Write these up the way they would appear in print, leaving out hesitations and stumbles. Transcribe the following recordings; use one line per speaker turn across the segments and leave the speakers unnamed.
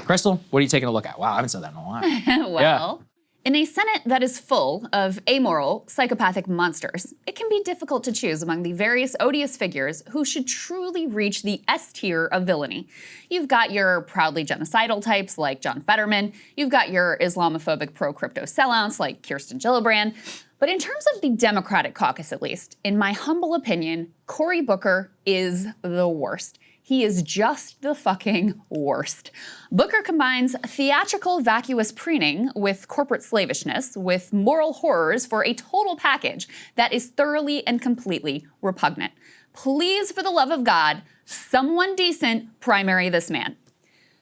Krystal, what are you taking a look at? Wow, I haven't said that in a while.
Well, in a Senate that is full of amoral, psychopathic monsters, it can be difficult to choose among the various odious figures who should truly reach the S tier of villainy. You've got your proudly genocidal types like John Fetterman, you've got your Islamophobic pro-crypto sellouts like Kirsten Gillibrand, but in terms of the Democratic caucus at least, in my humble opinion, Cory Booker is the worst. He is just the fucking worst. Booker combines theatrical vacuous preening with corporate slavishness with moral horrors for a total package that is thoroughly and completely repugnant. Please, for the love of God, someone decent primary this man.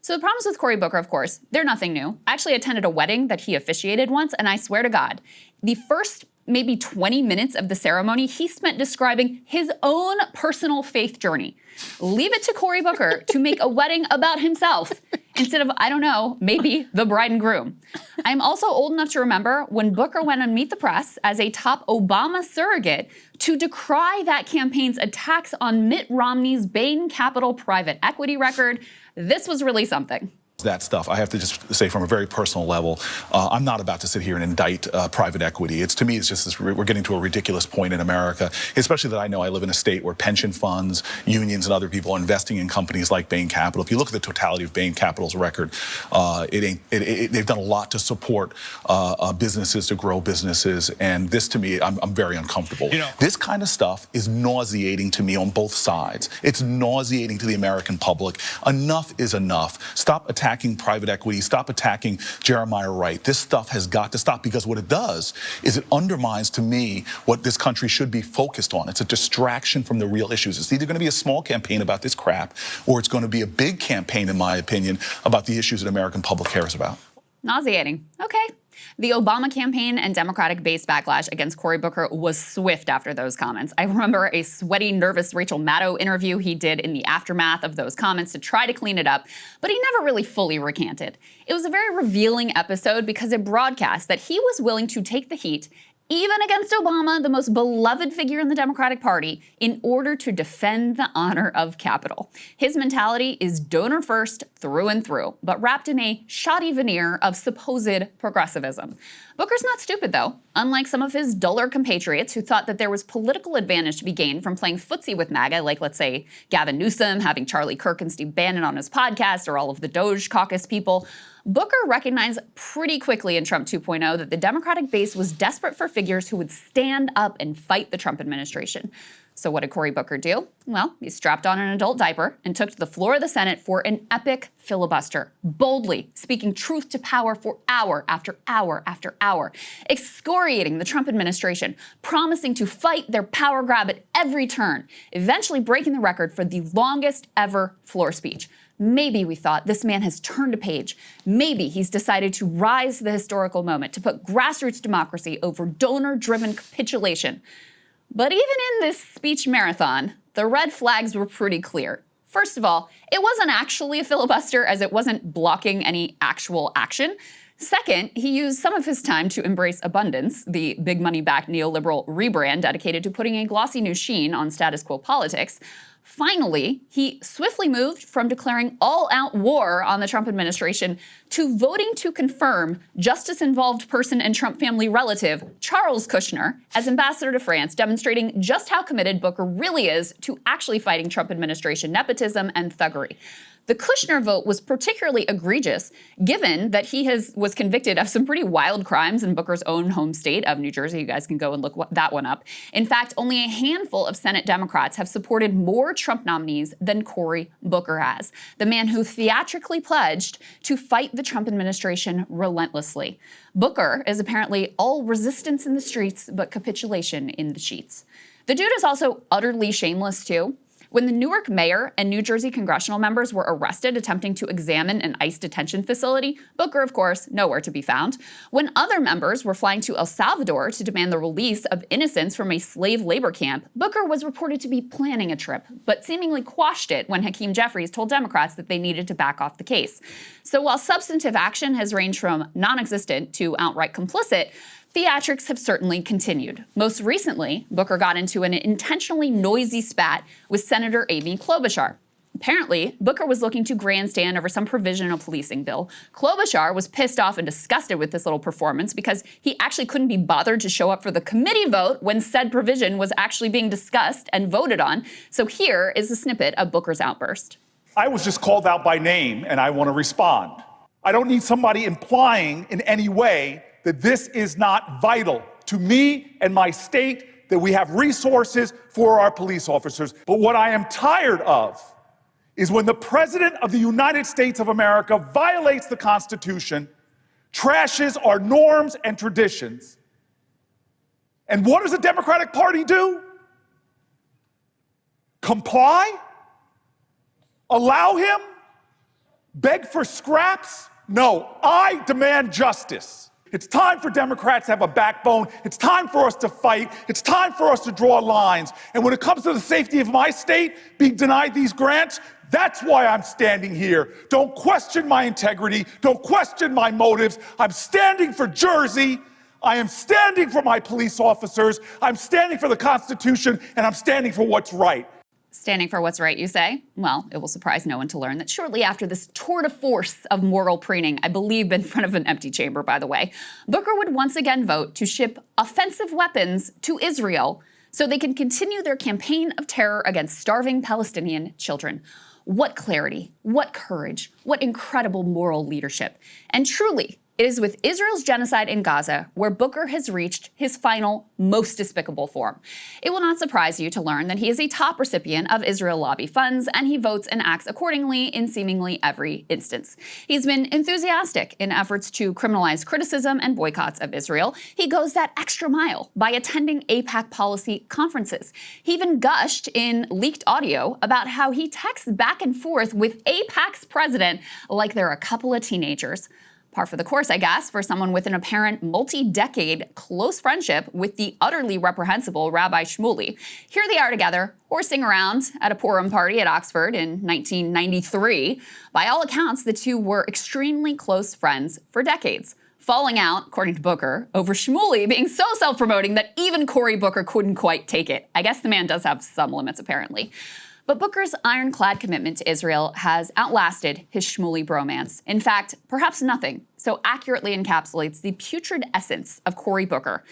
So the problems with Cory Booker, of course, they're nothing new. I actually attended a wedding that he officiated once, and I swear to God, the first maybe 20 minutes of the ceremony he spent describing his own personal faith journey. Leave it to Cory Booker to make a wedding about himself instead of, I don't know, maybe the bride and groom. I'm also old enough to remember when Booker went on Meet the Press as a top Obama surrogate to decry that campaign's attacks on Mitt Romney's Bain Capital private equity record. This was really something.
That stuff, I have to just say from a very personal level, I'm not about to sit here and indict private equity. To me, it's just this, we're getting to a ridiculous point in America, especially that I know I live in a state where pension funds, unions, and other people are investing in companies like Bain Capital. If you look at the totality of Bain Capital's record, they've done a lot to support businesses, to grow businesses, and this, to me, I'm very uncomfortable. You know, this kind of stuff is nauseating to me on both sides. It's nauseating to the American public. Enough is enough. Stop attacking private equity, stop attacking Jeremiah Wright. This stuff has got to stop, because what it does is it undermines, to me, what this country should be focused on. It's a distraction from the real issues. It's either going to be a small campaign about this crap, or it's going to be a big campaign, in my opinion, about the issues that American public cares about.
Nauseating. Okay. The Obama campaign and Democratic-based backlash against Cory Booker was swift after those comments. I remember a sweaty, nervous Rachel Maddow interview he did in the aftermath of those comments to try to clean it up, but he never really fully recanted. It was a very revealing episode because it broadcast that he was willing to take the heat, even against Obama, the most beloved figure in the Democratic Party, in order to defend the honor of capital. His mentality is donor first through and through, but wrapped in a shoddy veneer of supposed progressivism. Booker's not stupid, though. Unlike some of his duller compatriots who thought that there was political advantage to be gained from playing footsie with MAGA, like, let's say, Gavin Newsom, having Charlie Kirk and Steve Bannon on his podcast, or all of the Doge caucus people, Booker recognized pretty quickly in Trump 2.0 that the Democratic base was desperate for figures who would stand up and fight the Trump administration. So what did Cory Booker do? Well, he strapped on an adult diaper and took to the floor of the Senate for an epic filibuster, boldly speaking truth to power for hour after hour after hour, excoriating the Trump administration, promising to fight their power grab at every turn, eventually breaking the record for the longest ever floor speech. Maybe, we thought, this man has turned a page. Maybe he's decided to rise to the historical moment, to put grassroots democracy over donor-driven capitulation. But even in this speech marathon, the red flags were pretty clear. First of all, it wasn't actually a filibuster, as it wasn't blocking any actual action. Second, he used some of his time to embrace abundance, the big money-backed neoliberal rebrand dedicated to putting a glossy new sheen on status quo politics. Finally, he swiftly moved from declaring all-out war on the Trump administration to voting to confirm justice-involved person and Trump family relative Charles Kushner as ambassador to France, demonstrating just how committed Booker really is to actually fighting Trump administration nepotism and thuggery. The Kushner vote was particularly egregious, given that he was convicted of some pretty wild crimes in Booker's own home state of New Jersey. You guys can go and look that one up. In fact, only a handful of Senate Democrats have supported more Trump nominees than Cory Booker has, the man who theatrically pledged to fight the Trump administration relentlessly. Booker is apparently all resistance in the streets, but capitulation in the sheets. The dude is also utterly shameless, too. When the Newark mayor and New Jersey congressional members were arrested attempting to examine an ICE detention facility, Booker, of course, nowhere to be found. When other members were flying to El Salvador to demand the release of innocents from a slave labor camp, Booker was reported to be planning a trip, but seemingly quashed it when Hakeem Jeffries told Democrats that they needed to back off the case. So while substantive action has ranged from non-existent to outright complicit, theatrics have certainly continued. Most recently, Booker got into an intentionally noisy spat with Senator Amy Klobuchar. Apparently, Booker was looking to grandstand over some provision in a policing bill. Klobuchar was pissed off and disgusted with this little performance because he actually couldn't be bothered to show up for the committee vote when said provision was actually being discussed and voted on. So here is a snippet of Booker's outburst.
I was just called out by name and I want to respond. I don't need somebody implying in any way that this is not vital to me and my state, that we have resources for our police officers. But what I am tired of is when the President of the United States of America violates the Constitution, trashes our norms and traditions. And what does the Democratic Party do? Comply? Allow him? Beg for scraps? No, I demand justice. It's time for Democrats to have a backbone. It's time for us to fight. It's time for us to draw lines. And when it comes to the safety of my state being denied these grants, that's why I'm standing here. Don't question my integrity. Don't question my motives. I'm standing for Jersey. I am standing for my police officers. I'm standing for the Constitution, and I'm standing for what's right.
Standing for what's right, you say? Well, it will surprise no one to learn that shortly after this tour de force of moral preening, I believe in front of an empty chamber, by the way, Booker would once again vote to ship offensive weapons to Israel so they can continue their campaign of terror against starving Palestinian children. What clarity, what courage, what incredible moral leadership. And truly, it is with Israel's genocide in Gaza where Booker has reached his final, most despicable form. It will not surprise you to learn that he is a top recipient of Israel lobby funds, and he votes and acts accordingly in seemingly every instance. He's been enthusiastic in efforts to criminalize criticism and boycotts of Israel. He goes that extra mile by attending AIPAC policy conferences. He even gushed in leaked audio about how he texts back and forth with AIPAC's president like they're a couple of teenagers. Par for the course, I guess, for someone with an apparent multi-decade close friendship with the utterly reprehensible Rabbi Shmuley. Here they are together, horsing around at a Purim party at Oxford in 1993. By all accounts, the two were extremely close friends for decades, falling out, according to Booker, over Shmuley being so self-promoting that even Cory Booker couldn't quite take it. I guess the man does have some limits, apparently. But Booker's ironclad commitment to Israel has outlasted his Shmuley bromance. In fact, perhaps nothing so accurately encapsulates the putrid essence of Cory Booker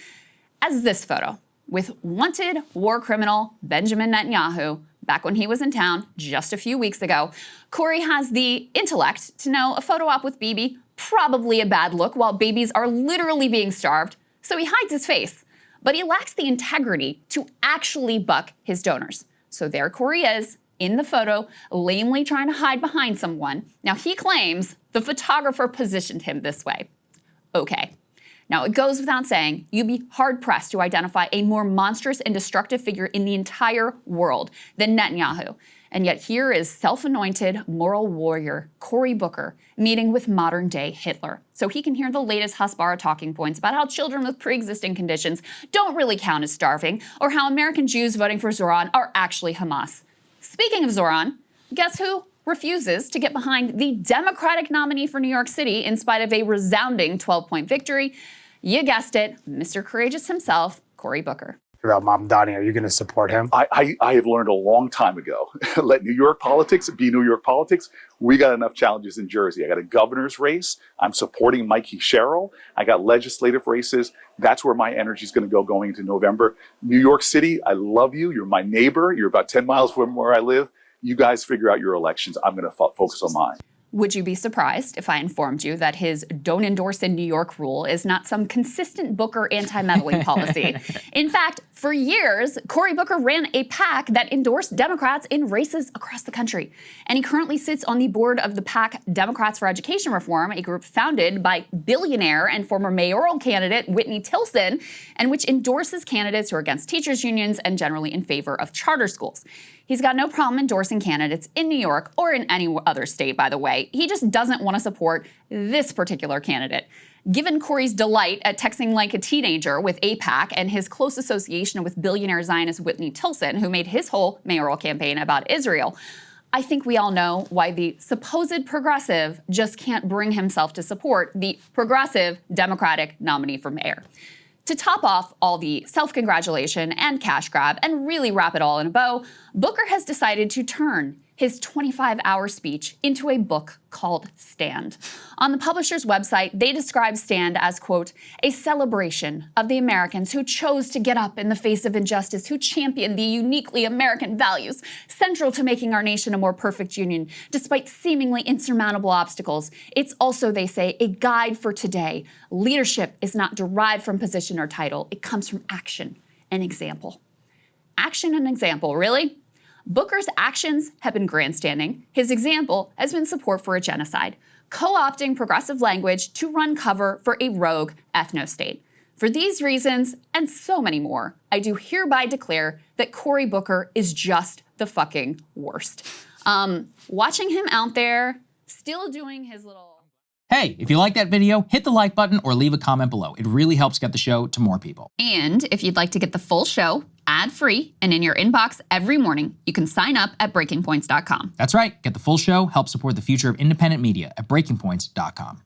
as this photo with wanted war criminal Benjamin Netanyahu back when he was in town just a few weeks ago. Cory has the intellect to know a photo op with Bibi, probably a bad look while babies are literally being starved, so he hides his face. But he lacks the integrity to actually buck his donors. So there Cory is, in the photo, lamely trying to hide behind someone. Now he claims the photographer positioned him this way. Okay. Now it goes without saying, you'd be hard-pressed to identify a more monstrous and destructive figure in the entire world than Netanyahu. And yet here is self-anointed moral warrior Cory Booker meeting with modern-day Hitler. So he can hear the latest Hasbara talking points about how children with pre-existing conditions don't really count as starving, or how American Jews voting for Zoran are actually Hamas. Speaking of Zoran, guess who refuses to get behind the Democratic nominee for New York City in spite of a resounding 12-point victory? You guessed it, Mr. Courageous himself, Cory Booker.
About Mamdani, are you going to support him?
I have learned a long time ago, let New York politics be New York politics. We got enough challenges in Jersey. I got a governor's race. I'm supporting Mikey Sherrill. I got legislative races. That's where my energy is going to go going into November. New York City, I love you. You're my neighbor. You're about 10 miles from where I live. You guys figure out your elections. I'm going to focus on mine.
Would you be surprised if I informed you that his don't endorse in New York rule is not some consistent Booker anti-meddling policy? In fact, for years, Cory Booker ran a PAC that endorsed Democrats in races across the country. And he currently sits on the board of the PAC Democrats for Education Reform, a group founded by billionaire and former mayoral candidate Whitney Tilson, and which endorses candidates who are against teachers' unions and generally in favor of charter schools. He's got no problem endorsing candidates in New York or in any other state, by the way. He just doesn't want to support this particular candidate. Given Cory's delight at texting like a teenager with AIPAC and his close association with billionaire Zionist Whitney Tilson, who made his whole mayoral campaign about Israel, I think we all know why the supposed progressive just can't bring himself to support the progressive Democratic nominee for mayor. To top off all the self-congratulation and cash grab and really wrap it all in a bow, Booker has decided to turn his 25-hour speech into a book called Stand. On the publisher's website, they describe Stand as, quote, a celebration of the Americans who chose to get up in the face of injustice, who championed the uniquely American values central to making our nation a more perfect union, despite seemingly insurmountable obstacles. It's also, they say, a guide for today. Leadership is not derived from position or title. It comes from action and example. Action and example, really? Booker's actions have been grandstanding. His example has been support for a genocide, co-opting progressive language to run cover for a rogue ethno-state. For these reasons, and so many more, I do hereby declare that Cory Booker is just the fucking worst. Watching him out there, still doing his little...
Hey, if you like that video, hit the like button or leave a comment below. It really helps get the show to more people.
And if you'd like to get the full show, ad-free, and in your inbox every morning, you can sign up at breakingpoints.com.
That's right. Get the full show, help support the future of independent media at breakingpoints.com.